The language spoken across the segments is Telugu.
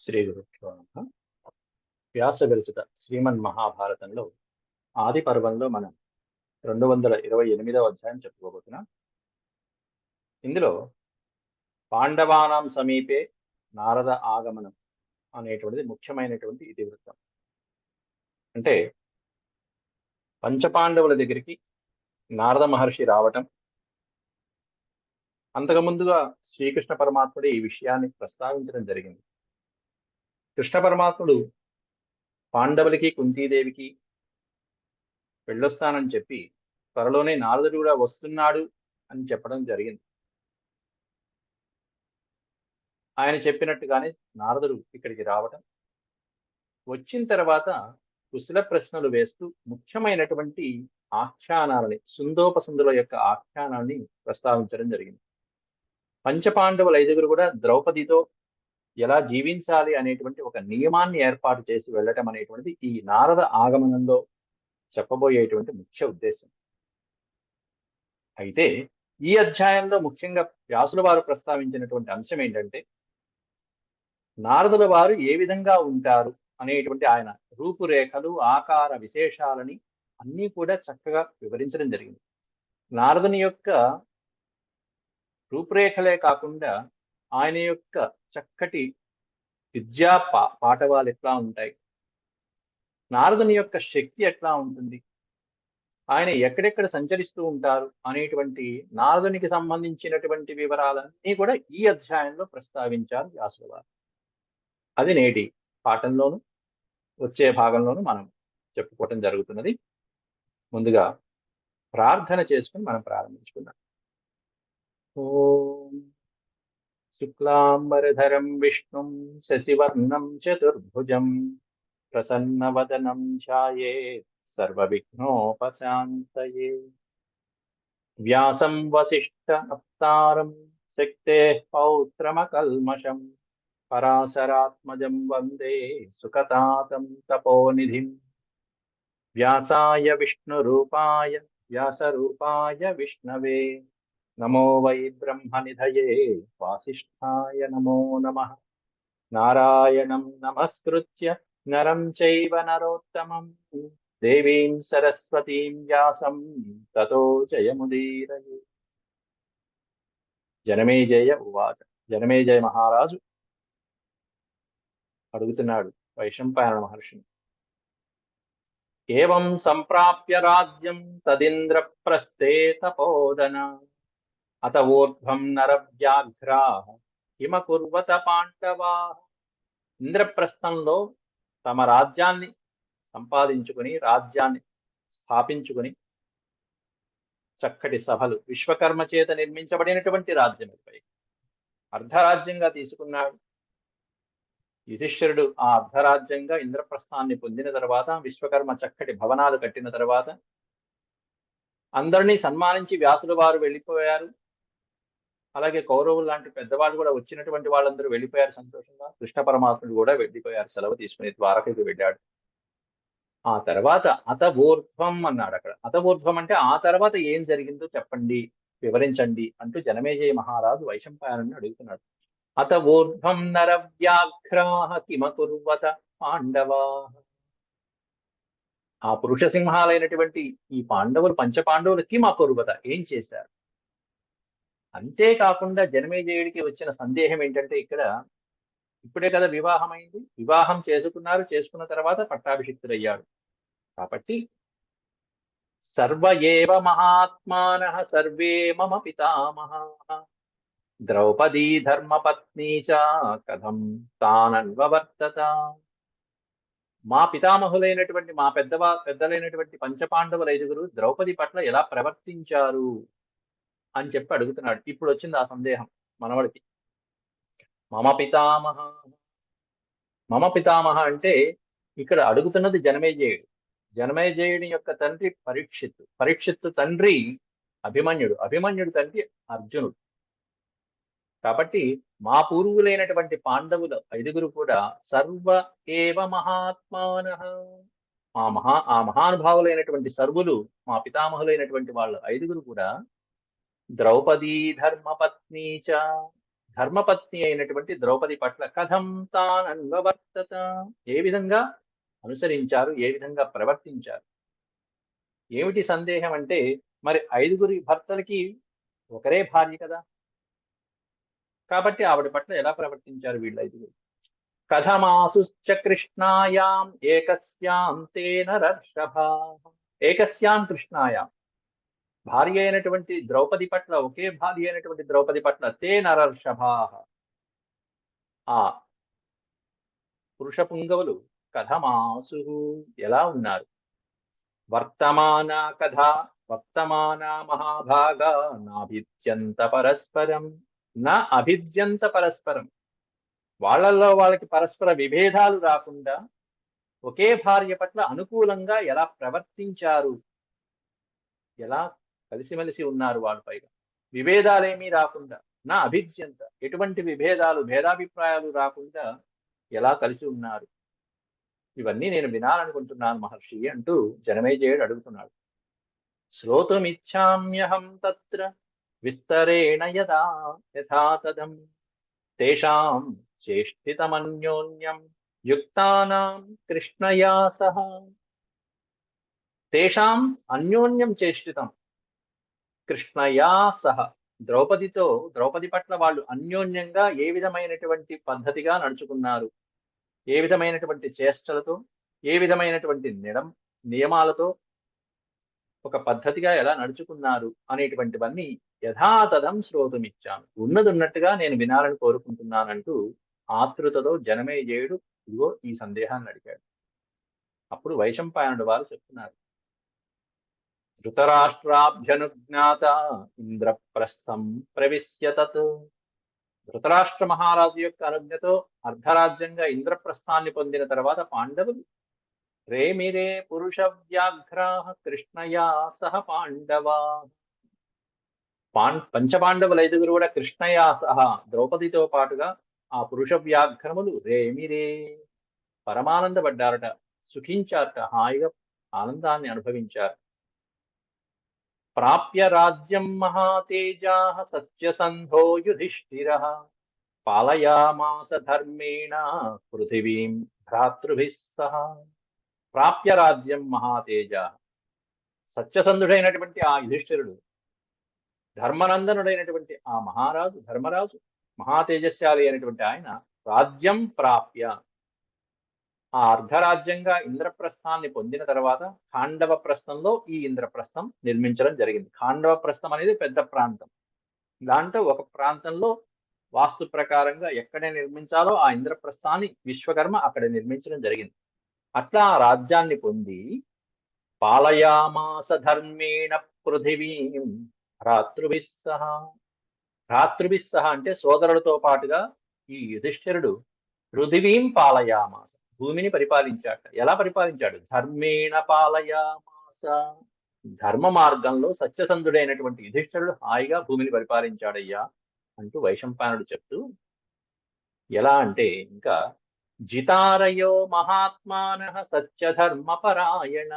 శ్రీ గురుభ్యో నమః. వ్యాస విరచిత శ్రీమన్ మహాభారతంలో ఆది పర్వంలో మనం 228వ అధ్యాయం చెప్పుకోబోతున్నాం. ఇందులో పాండవానాం సమీపే నారద ఆగమనం అనేటువంటిది ముఖ్యమైనటువంటి ఇతివృత్తం. అంటే పంచపాండవుల దగ్గరికి నారద మహర్షి రావటం, అంతకుముందుగా శ్రీకృష్ణ పరమాత్ముడు ఈ విషయాన్ని ప్రస్తావించడం జరిగింది. కృష్ణ పరమాత్ముడు పాండవులకి కుంతీదేవికి వెళ్ళొస్తానని చెప్పి త్వరలోనే నారదుడు కూడా వస్తున్నాడు అని చెప్పడం జరిగింది. ఆయన చెప్పినట్టుగానే నారదుడు ఇక్కడికి రావటం, వచ్చిన తర్వాత కుశల ప్రశ్నలు వేస్తూ ముఖ్యమైనటువంటి ఆఖ్యానాలని, సుందోపసుందుల యొక్క ఆఖ్యానాన్ని ప్రస్తావించడం జరిగింది. పంచపాండవుల ఐదుగురు కూడా ద్రౌపదితో ఎలా జీవించాలి అనేటువంటి ఒక నియమాన్ని ఏర్పాటు చేసి వెళ్ళటం అనేటువంటిది ఈ నారద ఆగమనంలో చెప్పబోయేటువంటి ముఖ్య ఉద్దేశం. అయితే ఈ అధ్యాయంలో ముఖ్యంగా వ్యాసుల వారు ప్రస్తావించినటువంటి అంశం ఏంటంటే, నారదుల వారు ఏ విధంగా ఉంటారు అనేటువంటి ఆయన రూపురేఖలు, ఆకార విశేషాలని అన్నీ కూడా చక్కగా వివరించడం జరిగింది. నారదుని యొక్క రూపురేఖలే కాకుండా ఆయన యొక్క చక్కటి విద్యా పాఠవాలు ఎట్లా ఉంటాయి, నారదుని యొక్క శక్తి ఎట్లా ఉంటుంది, ఆయన ఎక్కడెక్కడ సంచరిస్తూ ఉంటారు అనేటువంటి నారదునికి సంబంధించినటువంటి వివరాలన్నీ కూడా ఈ అధ్యాయంలో ప్రస్తావించారు వ్యాసుల వారు. అది నేటి పాఠంలోను వచ్చే భాగంలోనూ మనం చెప్పుకోవటం జరుగుతున్నది. ముందుగా ప్రార్థన చేసుకుని మనం ప్రారంభించుకుందాం. ఓం శుక్లాంబరధరం విష్ణుం శశివర్ణం చతుర్భుజం ప్రసన్నవదనం ధ్యాయేత్ సర్వవిఘ్నోపశాంతయే. వ్యాసం వసిష్ఠ నప్తారం శక్తేః పౌత్రమకల్మషం పరాశరాత్మజం వందే సుఖతాతం తపోనిధిం. వ్యాసాయ విష్ణురూపాయ వ్యాసరూపాయ విష్ణవే నమో వై బ్రహ్మనిధయే వాసిష్ఠాయ నమో నమః. నారాయణం నమస్కృత్య నరం చైవ నరోత్తమం దేవీం సరస్వతీం వ్యాసం తతో జయముదీరయే. జనమేజయ ఉవాచ. జనమేజయ మహారాజు అడుగుతున్నాడు వైశంపాయన మహర్షిని. ఏవం సంప్రాప్య రాజ్యం తదింద్రప్రస్థే తపోదన అత ఊర్ధ్వం నరవ్యాఘ్రాః కిమకుర్వత పాండవాః. ఇంద్రప్రస్థంలో తమ రాజ్యాన్ని సంపాదించుకుని, రాజ్యాన్ని స్థాపించుకుని, చక్కటి సభలు, విశ్వకర్మ చేత నిర్మించబడినటువంటి రాజ్యముపై అర్ధరాజ్యంగా తీసుకున్నాడు. యుధిష్ఠిరుడు ఆ అర్ధరాజ్యంగా ఇంద్రప్రస్థాన్ని పొందిన తర్వాత, విశ్వకర్మ చక్కటి భవనాలు కట్టిన తర్వాత అందరినీ సన్మానించి వ్యాసుల వారు వెళ్ళిపోయారు. అలాగే కౌరవులు లాంటి పెద్దవాళ్ళు కూడా, వచ్చినటువంటి వాళ్ళందరూ వెళ్ళిపోయారు సంతోషంగా. కృష్ణ పరమాత్ముడు కూడా వెళ్ళిపోయారు, సెలవు తీసుకుని ద్వారకకి వెళ్ళాడు. ఆ తర్వాత అత ఊర్ధ్వం అన్నాడు. అక్కడ అత ఊర్ధ్వం అంటే ఆ తర్వాత ఏం జరిగిందో చెప్పండి, వివరించండి అంటూ జనమేజయ మహారాజు వైశంపాయనుడిని అడుగుతున్నాడు. అత ఊర్ధ్వం నరవ్యాఘ్రాః కిమకుర్వత పాండవాః. ఆ పురుష సింహాలైనటువంటి ఈ పాండవులు, పంచపాండవులు కిమకుర్వత ఏం చేశారు. అంతేకాకుండా జనమేజయుడికి వచ్చిన సందేహం ఏంటంటే, ఇప్పుడే కదా వివాహం అయింది, వివాహం చేసుకున్నారు, చేసుకున్న తర్వాత పట్టాభిషిక్తుడయ్యాడు. కాబట్టి సర్వ ఏవ మహాత్మానః సర్వే మమ పితామహాః ద్రౌపదీ ధర్మపత్నీ చ కథం తానన్వవర్తత. మా పితామహులైనటువంటి, మా పెద్దలైనటువంటి పంచపాండవుల ఐదుగురు ద్రౌపది పట్ల ఎలా ప్రవర్తించారు అని చెప్పి అడుగుతున్నాడు. ఇప్పుడు వచ్చింది ఆ సందేహం మనవడికి. మమ పితామహ, మమ పితామహ అంటే ఇక్కడ అడుగుతున్నది జనమేజయుడు. జనమేజయుడి యొక్క తండ్రి పరీక్షిత్తు, పరీక్షిత్తు తండ్రి అభిమన్యుడు, అభిమన్యుడు తండ్రి అర్జునుడు. కాబట్టి మా పూర్వులైనటువంటి పాండవులు ఐదుగురు కూడా సర్వ ఏవ మహాత్మానః, ఆ మహానుభావులైనటువంటి సర్వులు, మా పితామహులైనటువంటి వాళ్ళు ఐదుగురు కూడా ద్రౌపదీ ధర్మపత్నీ చ, ధర్మపత్ని అయినటువంటి ద్రౌపది పట్ల కథం తానన్వవర్తత, ఏ విధంగా అనుసరించారు, ఏ విధంగా ప్రవర్తించారు. ఏమిటి సందేహం అంటే, మరి 5గురి భర్తలకి ఒకరే భార్య కదా, కాబట్టి ఆవిడ పట్ల ఎలా ప్రవర్తించారు వీళ్ళు 5గురు. కథమాసుశ్చ కృష్ణాయాం ఏకస్యాం తేన రర్షభా. ఏకస్యాం కృష్ణాయాం, భార్య అయినటువంటి ద్రౌపది పట్ల, ఒకే భార్య అయినటువంటి ద్రౌపది పట్ల తే నరర్షభా, ఆ పురుష పుంగవులు కథమాసు ఎలా ఉన్నారు. వర్తమాన కథ, వర్తమాన మహాభాగా నాభిద్యంత పరస్పరం, నా అభిద్యంత పరస్పరం, వాళ్ళల్లో వాళ్ళకి పరస్పర విభేదాలు రాకుండా ఒకే భార్య పట్ల అనుకూలంగా ఎలా ప్రవర్తించారు, ఎలా కలిసిమెలిసి ఉన్నారు వాళ్ళు. పైగా విభేదాలేమీ రాకుండా, నా అభిద్యంత, ఎటువంటి విభేదాలు భేదాభిప్రాయాలు రాకుండా ఎలా కలిసి ఉన్నారు, ఇవన్నీ నేను వినాలనుకుంటున్నాను మహర్షి అంటూ జనమేజయుడు అడుగుతున్నాడు. శ్రోతుమిచ్ఛామ్యహం తత్ర విస్తరేణ యథా తదం తేషాం చేష్టితమన్యోన్యం యుక్తానాం కృష్ణయా సహ. తేషాం అన్యోన్యం చేష్టితం కృష్ణయా సహ. ద్రౌపది పట్ల వాళ్ళు అన్యోన్యంగా ఏ విధమైనటువంటి పద్ధతిగా నడుచుకున్నారు, ఏ విధమైనటువంటి చేష్టలతో, ఏ విధమైనటువంటి నియమాలతో ఒక పద్ధతిగా ఎలా నడుచుకున్నారు అనేటువంటివన్నీ యథాతథం శ్రోతుమిచ్చాను, ఉన్నట్టుగా నేను వినాలని కోరుకుంటున్నానంటూ ఆతృతతో జనమేజయుడు ఇదిగో ఈ సందేహాన్ని అడిగాడు. అప్పుడు వైశంపాయనుడు వారు చెప్తున్నారు. ధృతరాష్ట్రాభ్యనుజ్ఞాత ఇంద్రప్రస్థం ప్రవిశ్య తత్. ధృతరాష్ట్ర మహారాజు యొక్క అనుజ్ఞతో అర్ధరాజ్యంగా ఇంద్రప్రస్థాన్ని పొందిన తర్వాత పాండవులు రేమిరే పురుష వ్యాఘ్రాః కృష్ణయా సహ పాండవా. పంచపాండవులు 5గురు కూడా కృష్ణయా సహా, ద్రౌపదితో పాటుగా ఆ పురుష వ్యాఘ్రములు రేమిరే పరమానందపడ్డారట, సుఖించారట, హాయిగా ఆనందాన్ని అనుభవించారు. ప్రాప్య రాజ్యం మహాతేజాః సత్యసంధో యుధిష్ఠిరః పాలయామాస ధర్మేణ పృథివీం భ్రాతృభిః సహ. ప్రాప్య రాజ్యం మహాతేజ, సత్యసంధుడైనటువంటి ఆ యుధిష్ఠిరుడు, ధర్మనందనుడైనటువంటి ఆ ధర్మరాజు, మహాతేజస్శాలి అయినటువంటి ఆయన రాజ్యం ప్రాప్య, ఆ అర్ధరాజ్యంగా ఇంద్రప్రస్థాన్ని పొందిన తర్వాత ఖాండవ ప్రస్థంలో ఈ ఇంద్రప్రస్థం నిర్మించడం జరిగింది. ఖాండవ ప్రస్థం అనేది పెద్ద ప్రాంతం, దాంట్లో ఒక ప్రాంతంలో వాస్తు ప్రకారంగా ఎక్కడ నిర్మించాలో ఆ ఇంద్రప్రస్థాన్ని విశ్వకర్మ అక్కడ నిర్మించడం జరిగింది. అట్లా ఆ రాజ్యాన్ని పొంది పాలయామాస ధర్మేణ పృథివీం భ్రాతృభిః సహ. భ్రాతృభిః సహ అంటే సోదరులతో పాటుగా ఈ యుధిష్ఠిరుడు పృథివీం పాలయామాస, భూమిని పరిపాలించాట. ఎలా పరిపాలించాడు? ధర్మేణ పాలయామాస, ధర్మ మార్గంలో సత్యసంధుడైనటువంటి యుధిష్ఠిరుడు హాయిగా భూమిని పరిపాలించాడయ్యా అంటూ వైశంపాయనుడు చెప్తూ, ఎలా అంటే ఇంకా జితారయో మహాత్మానః సత్యధర్మపరాయణ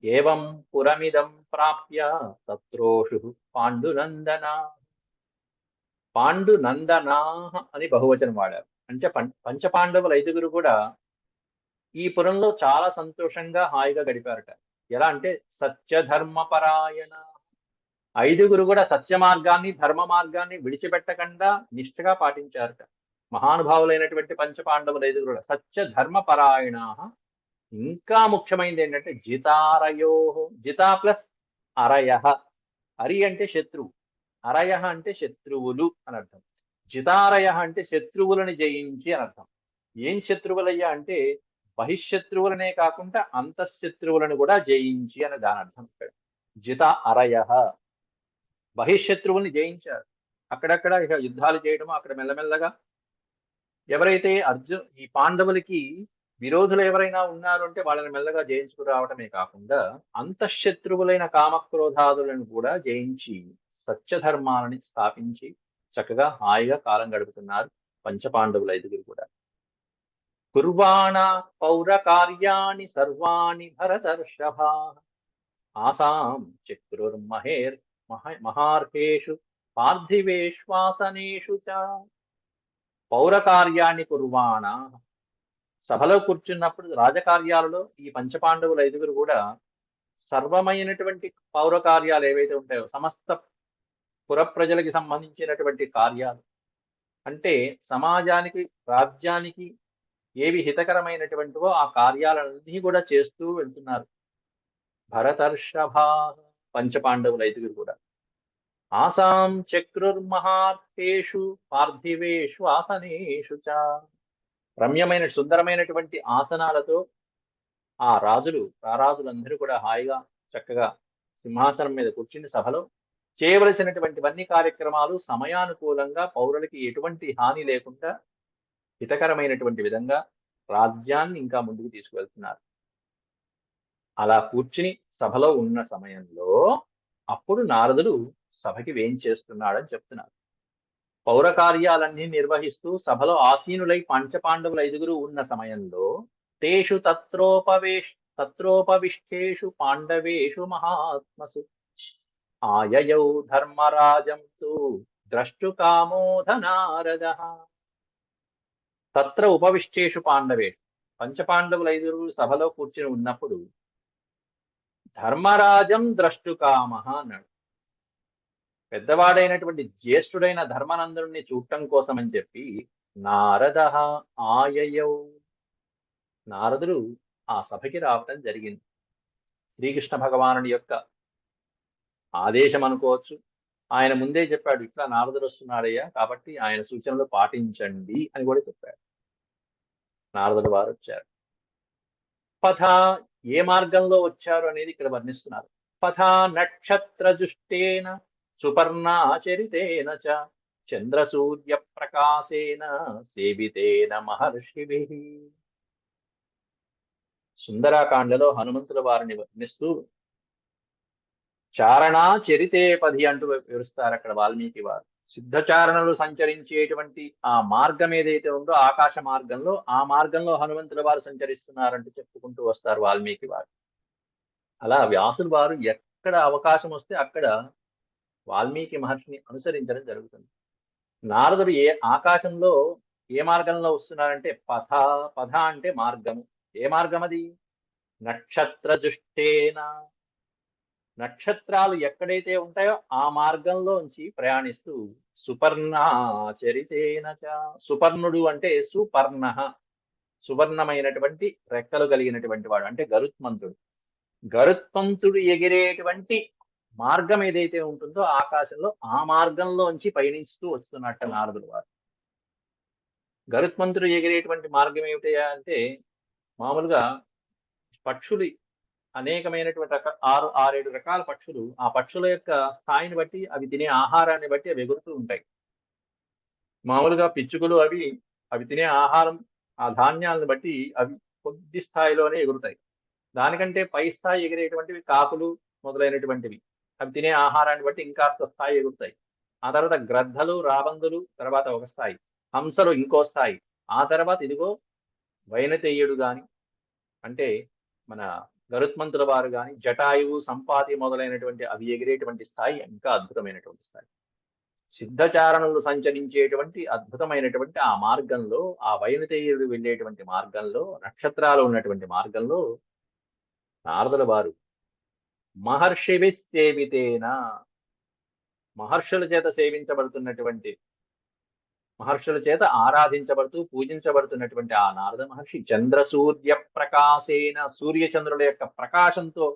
ఏవం పురమిదం ప్రాప్య తత్రోషు పాండునందన. పాండునందనాః అని బహువచనం వాడారు. అంటే పంచపాండవులు 5గురు కూడా ఈ పురంలో చాలా సంతోషంగా హాయిగా గడిపారట. ఎలా అంటే సత్యధర్మపరాయణ, 5గురు కూడా సత్య మార్గాన్ని, ధర్మ మార్గాన్ని విడిచిపెట్టకుండా నిష్ఠగా పాటించారట. మహానుభావులైనటువంటి పంచపాండవులు 5గురు కూడా సత్య ధర్మపరాయణ. ఇంకా ముఖ్యమైనది ఏంటంటే జితారయో, జితా ప్లస్ అరయ, అరి అంటే శత్రువు, అరయ అంటే శత్రువులు అని అర్థం. జితారయ అంటే శత్రువులను జయించి అని అర్థం. ఏం శత్రువులయ్యా అంటే బహిశత్రువులనే కాకుండా అంతఃశత్రువులను కూడా జయించి అని దాని అర్థం. ఇక్కడ జిత అరయ, బహిశత్రువుల్ని జయించారు. అక్కడక్కడ ఇక యుద్ధాలు చేయడము, అక్కడ మెల్లమెల్లగా ఎవరైతే ఈ పాండవులకి విరోధులు ఎవరైనా ఉన్నారు అంటే వాళ్ళని మెల్లగా జయించుకురావటమే కాకుండా అంతఃశత్రువులైన కామక్రోధాదులను కూడా జయించి సత్యధర్మాలని స్థాపించి చక్కగా హాయిగా కాలం గడుపుతున్నారు పంచపాండవులు 5గురు కూడా. కుర్వాణ పౌర కార్యాణి సర్వాణి భరతర్షభా ఆసాం చక్రుర్మహేర్ మహార్హేషు పార్థివేశ్వాసనేషు చ పౌరకార్యాన్ని కుర్వాణ. సభలో కూర్చున్నప్పుడు రాజకార్యాలలో ఈ పంచపాండవుల ఐదుగురు కూడా సర్వమైనటువంటి పౌర కార్యాలు ఏవైతే ఉంటాయో సమస్త పుర ప్రజలకి సంబంధించినటువంటి కార్యాలు, అంటే సమాజానికి రాజ్యానికి ఏవి హితకరమైనటువంటివో ఆ కార్యాలన్నీ కూడా చేస్తూ వెళ్తున్నారు భరతర్షభ పంచపాండవుల ఐదుగురు కూడా. ఆసాం చక్రుర్మహార్షేషు పార్థివేషు ఆసనేషు చ. రమ్యమైన సుందరమైనటువంటి ఆసనాలతో ఆ రారాజులందరూ కూడా హాయిగా చక్కగా సింహాసనం మీద కూర్చుని సభలో చేయవలసినటువంటివన్నీ కార్యక్రమాలు సమయానుకూలంగా పౌరులకి ఎటువంటి హాని లేకుండా హితకరమైనటువంటి విధంగా రాజ్యాన్ని ఇంకా ముందుకు తీసుకువెళ్తున్నారు. అలా కూర్చుని సభలో ఉన్న సమయంలో అప్పుడు నారదుడు సభకి వేంచేస్తున్నాడని చెప్తున్నారు. పౌర కార్యాలన్నీ నిర్వహిస్తూ సభలో ఆసీనులై పంచపాండవుల ఐదుగురు ఉన్న సమయంలో తేషు తత్రోపవిష్టేషు పాండవేషు మహాత్మసు ఆయయౌ ధర్మరాజం తు ద్రష్టుకామోధ నారదః. తత్ర ఉపవిష్టేషు పాండవేషు, పంచపాండవుల ఐదుగురు సభలో కూర్చుని ఉన్నప్పుడు ధర్మరాజం ద్రష్టుకామః అన్నాడు. పెద్దవాడైనటువంటి జ్యేష్ఠుడైన ధర్మనందనుణ్ణి చూడటం కోసం అని చెప్పి నారదః ఆయయౌ, నారదుడు ఆ సభకి రావటం జరిగింది. శ్రీకృష్ణ భగవానుడి యొక్క ఆదేశం అనుకోవచ్చు. ఆయన ముందే చెప్పాడు, ఇట్లా నారదుడు వస్తున్నాడయ్యా, కాబట్టి ఆయన సూచనలు పాటించండి అని కూడా చెప్పాడు. నారదుడు వారు వచ్చారు. పథ, ఏ మార్గంలో వచ్చారు అనేది ఇక్కడ వర్ణిస్తున్నారు. పథ నక్షత్రజుష్టేన సుపర్ణాచరితేన చ చంద్రసూర్య ప్రకాశేన సేవితేన మహర్షిభిః. సుందరాకాండలో హనుమంతుల వారిని వర్ణిస్తూ చారణా చరితే పది అంటూ వివరిస్తారు అక్కడ వాల్మీకి వారు. సిద్ధచారణలు సంచరించేటువంటి ఆ మార్గం ఏదైతే ఉందో ఆకాశ మార్గంలో, ఆ మార్గంలో హనుమంతుల వారు సంచరిస్తున్నారంటూ చెప్పుకుంటూ వస్తారు వాల్మీకి వారు. అలా వ్యాసుల వారు ఎక్కడ అవకాశం వస్తే అక్కడ వాల్మీకి మహర్షిని అనుసరించడం జరుగుతుంది. నారదుడు ఆకాశంలో ఏ మార్గంలో వస్తున్నారంటే పథ అంటే మార్గము. ఏ మార్గం అది? నక్షత్రజుష్టేన, నక్షత్రాలు ఎక్కడైతే ఉంటాయో ఆ మార్గంలోంచి ప్రయాణిస్తూ సుపర్ణాచరితేన చ. సుపర్ణుడు అంటే సుపర్ణ, సువర్ణమైనటువంటి రెక్కలు కలిగినటువంటి వాడు అంటే గరుత్మంతుడు. గరుత్మంతుడు ఎగిరేటువంటి మార్గం ఏదైతే ఉంటుందో ఆకాశంలో ఆ మార్గంలోంచి పయనిస్తూ వస్తున్నట్ట నారదుడు వారు. గరుత్మంతుడు ఎగిరేటువంటి మార్గం ఏమిటయా అంటే మామూలుగా పక్షులు అనేకమైనటువంటి 6-7 రకాల పక్షులు, ఆ పక్షుల యొక్క స్థాయిని బట్టి అవి తినే ఆహారాన్ని బట్టి అవి ఎగురుతూ ఉంటాయి. మామూలుగా పిచ్చుకలు అవి తినే ఆహారం, ఆ ధాన్యాలను బట్టి అవి కొద్ది స్థాయిలోనే ఎగురుతాయి. దానికంటే పై స్థాయి ఎగిరేటువంటివి కాకులు మొదలైనటువంటివి. అవి తినే ఆహారాన్ని బట్టి ఇంకాస్త స్థాయి ఎగురుతాయి. ఆ తర్వాత గ్రద్దలు, రాబందులు తర్వాత ఒక స్థాయి, హంసలు ఇంకో స్థాయి, ఆ తర్వాత ఇదిగో వైనతేయుడు గాని అంటే మన గరుత్మంతుల వారు గాని, జటాయువు, సంపాతి మొదలైనటువంటి అవి ఎగిరేటువంటి స్థాయి ఇంకా అద్భుతమైనటువంటి స్థాయి. సిద్ధచారణలు సంచరించేటువంటి అద్భుతమైనటువంటి ఆ మార్గంలో, ఆ వైనతేయుడు వెళ్ళేటువంటి మార్గంలో, నక్షత్రాలు ఉన్నటువంటి మార్గంలో నారదుల వారు మహర్షిభి సేవితేన, మహర్షుల చేత సేవించబడుతున్నటువంటి, మహర్షుల చేత ఆరాధించబడుతూ పూజించబడుతున్నటువంటి ఆ నారద మహర్షి చంద్రసూర్య ప్రకాశేన, సూర్యచంద్రుల యొక్క ప్రకాశంతో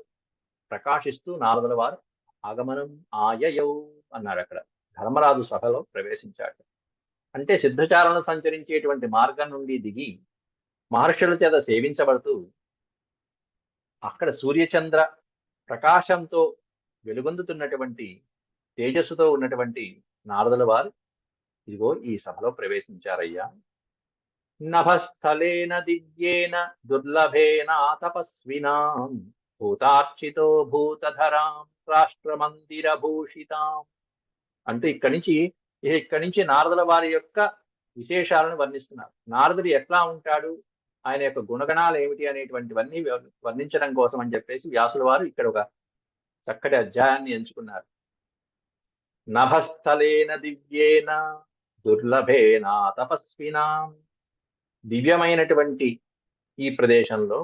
ప్రకాశిస్తూ నారదుల వారు ఆగమనం ఆయయౌ అన్నాడు. అక్కడ ధర్మరాజు సభలో ప్రవేశించాడు. అంటే సిద్ధచారణలు సంచరించేటువంటి మార్గం నుండి దిగి మహర్షుల చేత సేవించబడుతూ అక్కడ సూర్యచంద్ర ప్రకాశంతో వెలుగొందుతున్నటువంటి తేజస్సుతో ఉన్నటువంటి నారదుల వారు ఇదిగో ఈ సభలో ప్రవేశించారయ్యా. నభస్థలేన దివ్యేన దుర్లభేన తపస్వినాం భూతార్చితో భూతధరాం రాష్ట్రమందిర భూషితాం అంటూ ఇక్కడి నుంచి నారదుల వారి యొక్క విశేషాలను వర్ణిస్తున్నారు. నారదుడు ఎట్లా ఉంటాడు, ఆయన యొక్క గుణగణాలు ఏమిటి అనేటువంటివన్నీ వర్ణించడం కోసం అని చెప్పేసి వ్యాసుల వారు ఇక్కడ ఒక చక్కటి అధ్యాయాన్ని ఎంచుకున్నారు. నభస్థలేన దివ్యేన దుర్లభేన తపస్వినాం. దివ్యమైనటువంటి ఈ ప్రదేశంలో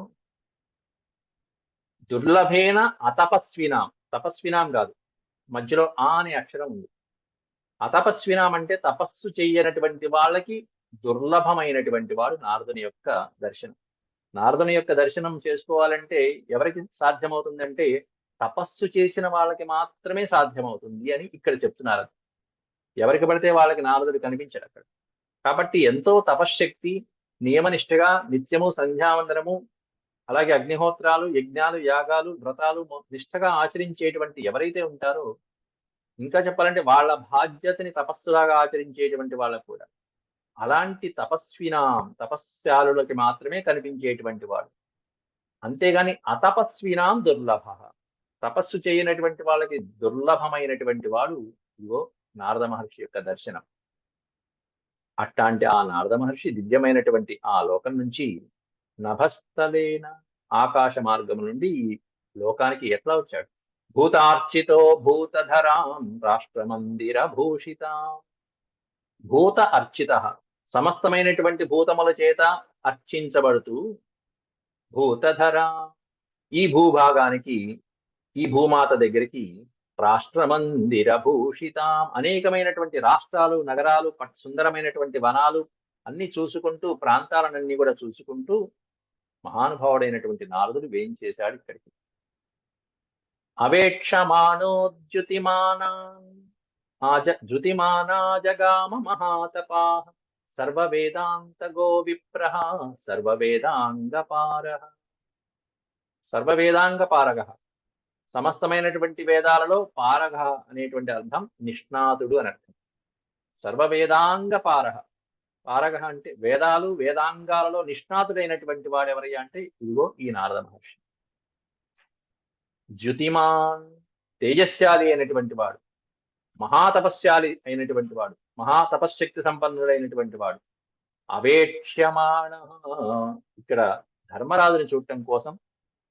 దుర్లభేన అతపస్వినాం, తపస్వినాం కాదు, మధ్యలో ఆ అనే అక్షరం ఉంది. అతపస్వినాం అంటే తపస్సు చెయ్యనటువంటి వాళ్ళకి దుర్లభమైనటువంటి వాడు నారదుని యొక్క దర్శనం. నారదుని యొక్క దర్శనం చేసుకోవాలంటే ఎవరికి సాధ్యమవుతుందంటే తపస్సు చేసిన వాళ్ళకి మాత్రమే సాధ్యమవుతుంది అని ఇక్కడ చెప్తున్నారు. ఎవరికి పడితే వాళ్ళకి నారదుడు కనిపించాడు అక్కడ. కాబట్టి ఎంతో తపశ్శక్తి, నియమనిష్టగా నిత్యము సంధ్యావందనము, అలాగే అగ్నిహోత్రాలు, యజ్ఞాలు, యాగాలు, వ్రతాలు నిష్టగా ఆచరించేటువంటి ఎవరైతే ఉంటారో, ఇంకా చెప్పాలంటే వాళ్ళ బాధ్యతని తపస్సులాగా ఆచరించేటువంటి వాళ్ళకు కూడా అలాంటి తపస్వినాం, తపస్శాలులకి మాత్రమే కనిపించేటువంటి వాడు. అంతేగాని అతపస్వినాం దుర్లభ, తపస్సు చేయనటువంటి వాళ్ళకి దుర్లభమైనటువంటి వాడు ఇగో నారద మహర్షి యొక్క దర్శనం. అట్లాంటి ఆ నారద మహర్షి దివ్యమైనటువంటి ఆ లోకం నుంచి నభస్థలేన, ఆకాశ మార్గం నుండి ఈ లోకానికి ఎట్లా వచ్చాడు? భూతార్చితో భూతధరాం రాష్ట్రమందిర భూషిత. భూత అర్చిత, సమస్తమైనటువంటి భూతముల చేత అర్చించబడుతూ, భూతధర, ఈ భూభాగానికి, ఈ భూమాత దగ్గరికి, రాష్ట్రమందిర భూషిత, అనేకమైనటువంటి రాష్ట్రాలు, నగరాలు, సుందరమైనటువంటి వనాలు అన్ని చూసుకుంటూ, ప్రాంతాలన్నీ కూడా చూసుకుంటూ మహానుభావుడైనటువంటి నారదుడు వేయించేశాడు ఇక్కడికి. అవేక్షమాణోద్యుతిమానాన్ ధృతిమానాజగామ మహాతపా సర్వవేదాంతగో విప్రః సర్వవేదాంగపారః. సర్వవేదాంగపారగ, సమస్తమైనటువంటి వేదాలలో పారగ అనేటువంటి అర్థం నిష్ణాతుడు అని అర్థం. సర్వవేదాంగపారః, పారగ అంటే వేదాలు, వేదాంగాలలో నిష్ణాతుడైనటువంటి వాడు ఎవరయ్యా అంటే ఇదిగో ఈ నారద మహర్షి. ద్యుతిమాన్, తేజస్శాలి అయినటువంటి వాడు, మహాతపస్శాలి అయినటువంటి వాడు, మహాతపశ్శక్తి సంపన్నుడైనటువంటి వాడు. అవేక్ష్యమాణ, ఇక్కడ ధర్మరాజుని చూడటం కోసం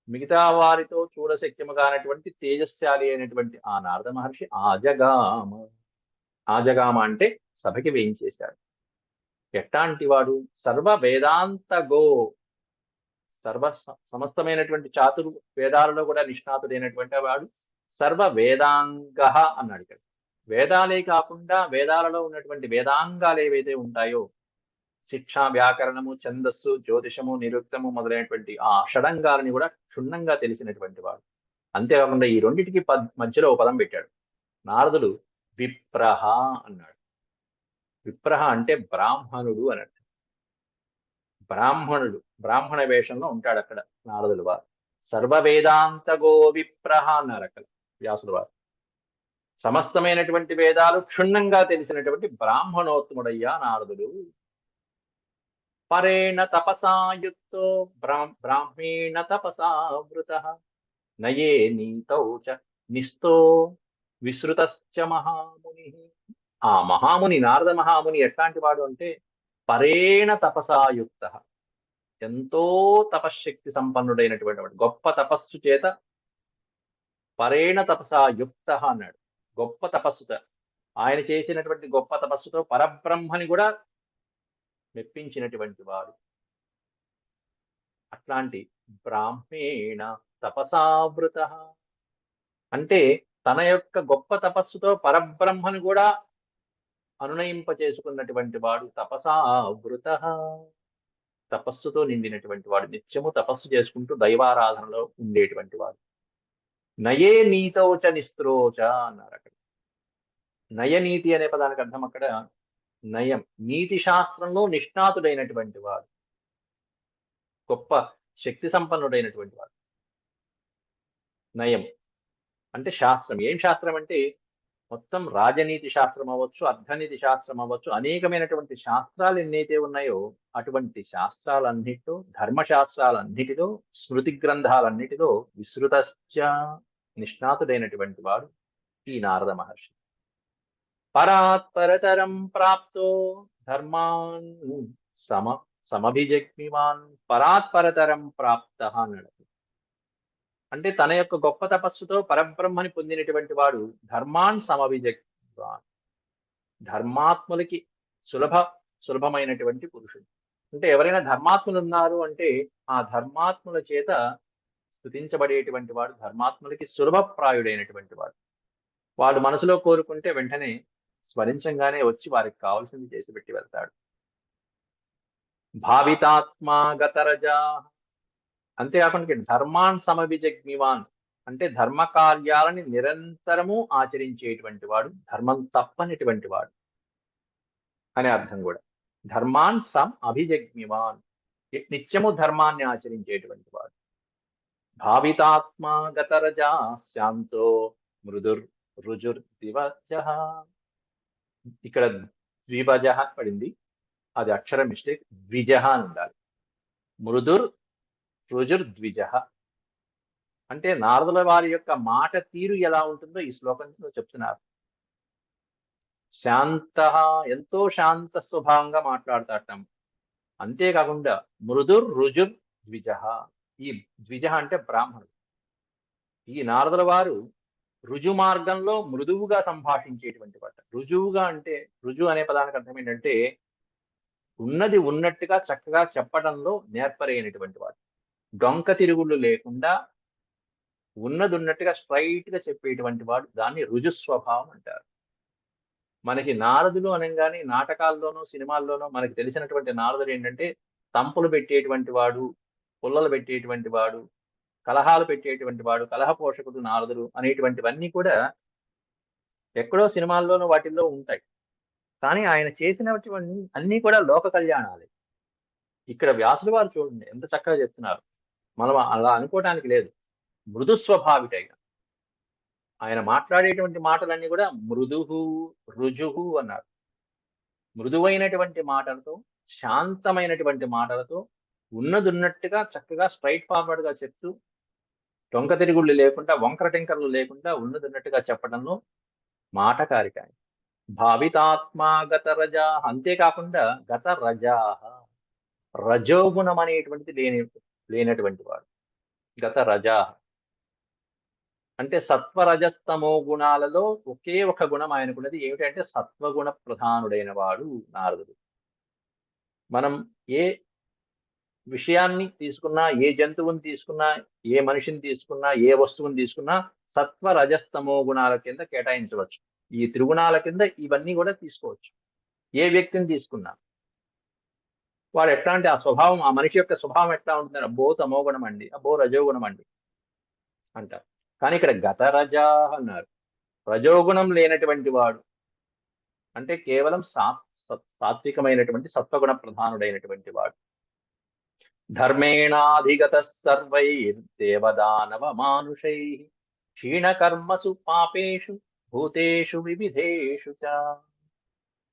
మిగతా వారితో చూడశక్యము కానటువంటి తేజస్శాలి అయినటువంటి ఆ నారద మహర్షి ఆజగామ, ఆజగామ అంటే సభకి వేయించేశాడు. ఎట్లాంటి వాడు? సర్వ వేదాంత గో, సర్వ సమస్తమైనటువంటి చాతురు వేదాలలో కూడా నిష్ణాతుడైనటువంటి వాడు. సర్వ వేదాంగ అన్నాడు ఇక్కడ. వేదాలే కాకుండా వేదాలలో ఉన్నటువంటి వేదాంగాలు ఏవైతే ఉంటాయో, శిక్ష, వ్యాకరణము, ఛందస్సు, జ్యోతిషము, నిరుక్తము మొదలైనటువంటి ఆ షడంగాలని కూడా క్షుణ్ణంగా తెలిసినటువంటి వాడు. అంతేకాకుండా ఈ రెండింటికి మధ్యలో ఒక పదం పెట్టాడు. నారదుడు విప్రహ అన్నాడు. విప్రహ అంటే బ్రాహ్మణుడు అని అర్థం. బ్రాహ్మణుడు, బ్రాహ్మణ వేషంలో ఉంటాడు అక్కడ నారదుడు వారు. సర్వ వేదాంతగో విప్రహ అన్నారు అక్కడ వ్యాసుడు వారు. సమస్తమైనటువంటి వేదాలు క్షుణ్ణంగా తెలిసినటువంటి బ్రాహ్మణోత్తముడయ్యా నారదుడు. పరేణ తపసాయుక్తో బ్రాహ్మేణ తపసావృతః నయే నీతౌ చ నిస్తో విసృతశ్చ మహాముని. ఆ మహాముని, నారద మహాముని ఎట్లాంటి వాడు అంటే పరేణ తపసాయుక్త, ఎంతో తపశ్శక్తి సంపన్నుడైనటువంటి వాడు, గొప్ప తపస్సు చేత. పరేణ తపసాయుక్త అన్నాడు. గొప్ప తపస్సుతో, ఆయన చేసినటువంటి గొప్ప తపస్సుతో పరబ్రహ్మని కూడా మెప్పించినటువంటి వాడు. అట్లాంటి బ్రాహ్మేణ తపసావృత అంటే తన యొక్క గొప్ప తపస్సుతో పరబ్రహ్మను కూడా అనునయింప చేసుకున్నటువంటి వాడు. తపసావృత, తపస్సుతో నిండినటువంటి వాడు, నిత్యము తపస్సు చేసుకుంటూ దైవారాధనలో ఉండేటువంటి వాడు. నయే నీతోచ నిస్త్రోచ అన్నారు అక్కడ. నయనీతి అనే పదానికి అర్థం అక్కడ నయం, నీతి శాస్త్రంలో నిష్ణాతుడైనటువంటి వాడు, గొప్ప శక్తి సంపన్నుడైనటువంటి వాడు. నయం అంటే శాస్త్రం. ఏం శాస్త్రం అంటే మొత్తం రాజనీతి శాస్త్రం అవ్వచ్చు, అర్థనీతి శాస్త్రం అవ్వచ్చు, అనేకమైనటువంటి శాస్త్రాలు ఎన్నైతే ఉన్నాయో అటువంటి శాస్త్రాలన్నిటిలో, ధర్మశాస్త్రాలన్నిటిలో, స్మృతి గ్రంథాలన్నిటిలో విస్తృతశ్చ, నిష్ణాతుడైనటువంటి వాడు ఈ నారద మహర్షి. పరాత్పరతరం ప్రాప్తో ధర్మాన్ సమభిజగ్మివాన్. పరాత్పరతరం ప్రాప్త అన్నాడు. అంటే తన యొక్క గొప్ప తపస్సుతో పరబ్రహ్మని పొందినటువంటి వాడు ధర్మాన్ ధర్మాత్ములకి సులభమైనటువంటి పురుషుడు. అంటే ఎవరైనా ధర్మాత్ములు ఉన్నారు అంటే ఆ ధర్మాత్ముల చేత స్తుతించబడేటువంటి వాడు, ధర్మాత్ములకి సులభప్రాయుడైనటువంటి వాడు. వాడు మనసులో కోరుకుంటే వెంటనే స్మరించంగానే వచ్చి వారికి కావాల్సింది చేసి పెట్టి వెళ్తాడు. భావితాత్మా గతరజా, అంతేకాకుండా ధర్మాన్ సమవిజగ్మివాన్ అంటే ధర్మ కార్యాలని నిరంతరము ఆచరించేటువంటి వాడు, ధర్మం తప్పనిటువంటి వాడు అనే అర్థం కూడా. ధర్మాన్ అభిజగ్మివాన్ నిత్యము ధర్మాన్ని ఆచరించేటువంటి వాడు. భావితాత్మా గతరజా శాంతో మృదుర్ రుజుర్ ద్వివజ, ఇక్కడ ద్వివజ పడింది, అది అక్షర మిస్టేక్, ద్విజ అని ఉండాలి. మృదుర్ రుజుర్ ద్విజ అంటే నారదుల వారి యొక్క మాట తీరు ఎలా ఉంటుందో ఈ శ్లోకంలో చెప్తున్నారు. శాంత, ఎంతో శాంత స్వభావంగా మాట్లాడతాటం. అంతేకాకుండా మృదుర్ రుజుర్ ద్విజ, ఈ ద్విజ అంటే బ్రాహ్మణుడు. ఈ నారదుల వారు రుజు మార్గంలో మృదువుగా సంభాషించేటువంటి వాట. రుజువుగా అంటే, రుజు అనే పదానికి అర్థం ఏంటంటే ఉన్నది ఉన్నట్టుగా చక్కగా చెప్పడంలో నేర్పరైనటువంటి వాడు. డొంక తిరుగుళ్ళు లేకుండా ఉన్నది ఉన్నట్టుగా స్ట్రైట్ గా చెప్పేటువంటి వాడు, దాన్ని రుజు స్వభావం అంటారు. మనకి నారదులు అనగానే నాటకాల్లోనూ సినిమాల్లోనూ మనకి తెలిసినటువంటి నారదుడు ఏంటంటే తంపులు పెట్టేటువంటి వాడు, పుల్లలు పెట్టేటువంటి వాడు, కలహాలు పెట్టేటువంటి వాడు, కలహ పోషకుడు నారదుడు అనేటువంటివన్నీ కూడా ఎక్కడో సినిమాల్లోనూ వాటిల్లో ఉంటాయి. కానీ ఆయన చేసినటువంటి అన్ని కూడా లోక కళ్యాణాలే. ఇక్కడ వ్యాసులు వారు చూడండి ఎంత చక్కగా చెప్తున్నారు. మనం అలా అనుకోవటానికి లేదు. మృదు స్వభావిటైన ఆయన మాట్లాడేటువంటి మాటలన్నీ కూడా మృదుహు రుజుహు అన్నారు. మృదువైనటువంటి మాటలతో, శాంతమైనటువంటి మాటలతో, ఉన్నదున్నట్టుగా చక్కగా స్ట్రైట్ ఫార్వర్డ్ గా చెప్తూ, డొంక తిరుగుళ్ళు లేకుండా, వంకర టింకర్లు లేకుండా ఉన్నదున్నట్టుగా చెప్పడంలో మాటకారిక. భావితాత్మా గత రజా, అంతేకాకుండా గత రజా, రజోగుణం అనేటువంటిది లేనటువంటి వాడు. గత రజా అంటే సత్వరజస్తమో గుణాలలో ఒకే ఒక గుణం ఆయనకున్నది. ఏమిటంటే సత్వగుణ ప్రధానుడైన వాడు నారదుడు. మనం ఏ విషయాన్ని తీసుకున్నా, ఏ జంతువుని తీసుకున్నా, ఏ మనిషిని తీసుకున్నా, ఏ వస్తువుని తీసుకున్నా సత్వరజస్తమో గుణాల కింద కేటాయించవచ్చు. ఈ త్రిగుణాల కింద ఇవన్నీ కూడా తీసుకోవచ్చు. ఏ వ్యక్తిని తీసుకున్నా వాడు ఎట్లాంటి ఆ స్వభావం, ఆ మనిషి యొక్క స్వభావం ఎట్లా ఉంటుంది, అబ్బో తమోగుణం అండి, అబ్బో రజోగుణం అండి అంటారు. కానీ ఇక్కడ గత రజా అన్నారు. రజోగుణం లేనటువంటి వాడు అంటే కేవలం సాత్వికమైనటువంటి సత్వగుణ ప్రధానుడైనటువంటి వాడు. ధర్మేణాధిగత సర్వైర్దేవదానవ మానుషై క్షీణకర్మసు పాపేషు భూతేషు వివిధేషు చ.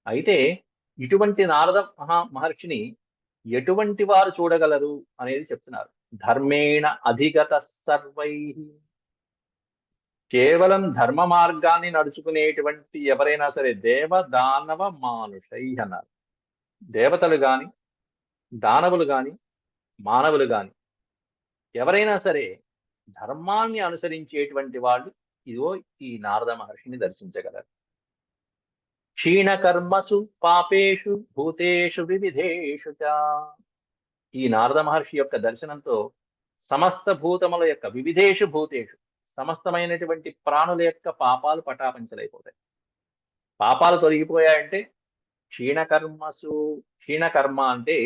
అయితే ఇటువంటి నారద మహర్షిని ఎటువంటి వారు చూడగలరు అనేది చెప్తున్నారు. ధర్మేణ అధిగత సర్వై, కేవలం ధర్మ మార్గాన్ని నడుచుకునేటువంటి ఎవరైనా సరే, దేవ దానవ మానుషై అన్నారు. దేవతలు గాని, దానవులు గాని, మానవులు గాని ఎవరైనా సరే ధర్మాన్ని అనుసరించేటువంటి వాళ్ళు ఇదిగో ఈ నారద మహర్షిని దర్శించగలరు. క్షీణకర్మసు పాపేషు భూతేషు వివిధేషు చ. ఈ నారద మహర్షి యొక్క దర్శనంతో సమస్త భూతముల యొక్క వివిధేషు భూతేషు, సమస్తమైనటువంటి ప్రాణుల యొక్క పాపాలు పటాపంచలైపోతాయి. పాపాలు తొలగిపోయాయంటే క్షీణకర్మసు, క్షీణకర్మ అంటే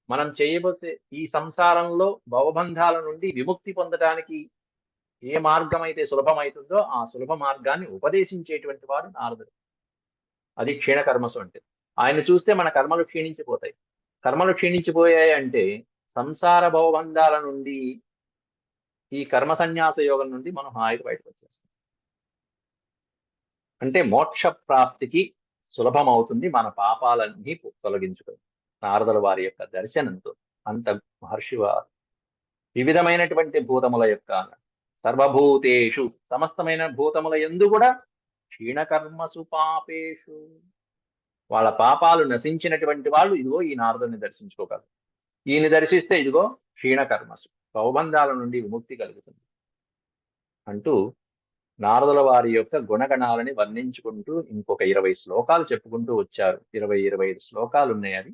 మనం చేయబోసే ఈ సంసారంలో భవబంధాల నుండి విముక్తి పొందడానికి ఏ మార్గం అయితే సులభమవుతుందో ఆ సులభ మార్గాన్ని ఉపదేశించేటువంటి వాడు నారదుడు. అది క్షీణకర్మసు అంటే. ఆయన చూస్తే మన కర్మలు క్షీణించిపోతాయి. కర్మలు క్షీణించిపోయాయి అంటే సంసార భవబంధాల నుండి, ఈ కర్మ సన్యాస యోగం నుండి మనం హాయిగా బయటకు వచ్చేస్తాం. అంటే మోక్ష ప్రాప్తికి సులభం అవుతుంది మన పాపాలన్నీ తొలగించుకొని. నారదుల వారి యొక్క దర్శనంతో అంత మహర్షి వారు వివిధమైనటువంటి భూతముల యొక్క, సర్వభూతేషు సమస్తమైన భూతముల యందు కూడా క్షీణకర్మసు పాపేషు, వాళ్ళ పాపాలు నశించినటువంటి వాళ్ళు ఇదిగో ఈ నారదుని దర్శించుకోగలరు. ఈయన దర్శిస్తే ఇదిగో క్షీణకర్మసు, భవబంధాల నుండి విముక్తి కలుగుతుంది అంటూ నారదుల వారి యొక్క గుణగణాలని వర్ణించుకుంటూ ఇంకొక 20 శ్లోకాలు చెప్పుకుంటూ వచ్చారు. 25 శ్లోకాలు ఉన్నాయి అవి.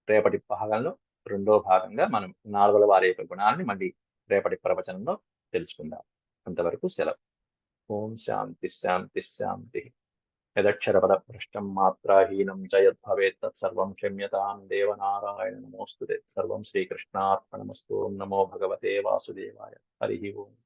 రేపటి భాగంలో రెండో భాగంగా మనం నారదుల వారి యొక్క గుణాలని మళ్ళీ రేపటి ప్రవచనంలో తెలుసుకుందాం. అంతవరకు సెలవు. ఓం శాంతి శాంతి శాంతి. యదక్షరపదభ్రష్టం మాత్రాహీనం చ యద్భవేత్ తత్సర్వం క్షమ్యతాం దేవనారాయణ నమోస్తుతే. సర్వం శ్రీకృష్ణార్పణమస్తు. ఓం నమో భగవతే వాసుదేవాయ. హరి ఓం.